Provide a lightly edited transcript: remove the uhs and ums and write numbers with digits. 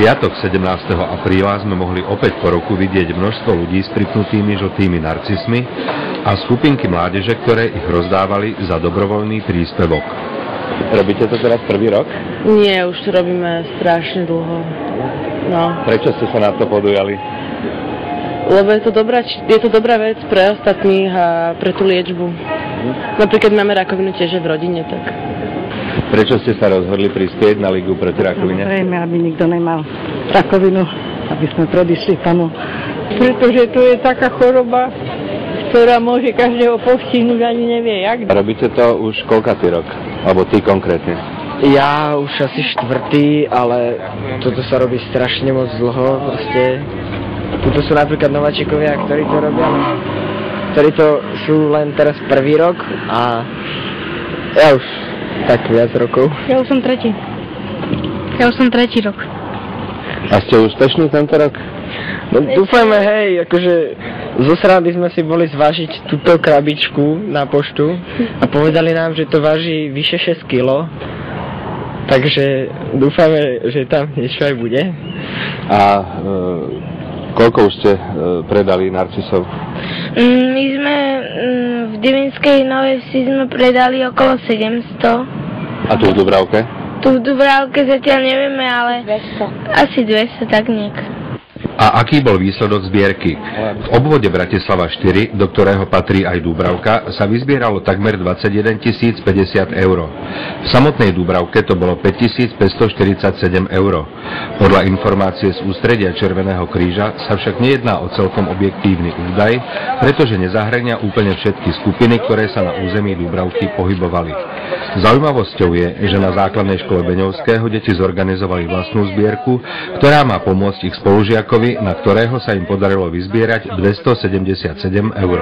piatok 17. apríla sme mohli opäť po roku vidieť množstvo ľudí s pripnutými žltými narcismi a skupinky mládeže, ktoré ich rozdávali za dobrovoľný príspevok. Robíte to teraz prvý rok? Nie, už to robíme strašne dlho. No. Prečo ste sa na to podujali? Lebo je to dobrá vec pre ostatných a pre tú liečbu. Napríklad máme rakovinu tiež v rodine, tak... Prečo ste sa rozhodli prispieť na Ligu proti rakovine? Samozrejme, aby nikto nemal rakovinu, aby sme predišli tomu. Pretože to je taká choroba, ktorá môže každého postihnúť, ani nevie jak. Robíte to už koľkatý rok? Alebo ty konkrétne? Ja už asi 4., ale toto sa robí strašne moc dlho, proste. Tuto sú napríklad nováčikovia, ktorí to robia, ktorí to sú len teraz prvý rok a ja už tak viac rokov. Ja už som tretí rok. A ste úspešní tento rok? No dúfajme, hej, akože zo srandy sme si boli zvážiť túto krabičku na poštu a povedali nám, že to váži vyše 6 kg. Takže dúfajme, že tam niečo aj bude. A koľko už ste predali narcisov? My sme v Devinskej Novej Vsi sme predali okolo 700. A tu v Dubravke? Tu v Dubravke zatiaľ nevieme, ale 200. Asi 200, tak nejak. A aký bol výsledok zbierky? V obvode Bratislava 4, do ktorého patrí aj Dúbravka, sa vyzbieralo takmer 21 050 eur. V samotnej Dúbravke to bolo 5 547 eur. Podľa informácie z ústredia Červeného kríža sa však nejedná o celkom objektívny údaj, pretože nezahŕňa úplne všetky skupiny, ktoré sa na území Dúbravky pohybovali. Zaujímavosťou je, že na základnej škole Beňovského deti zorganizovali vlastnú zbierku, ktorá má pomôcť ich spolužiakovi, na ktorého sa im podarilo vyzbierať 277 eur.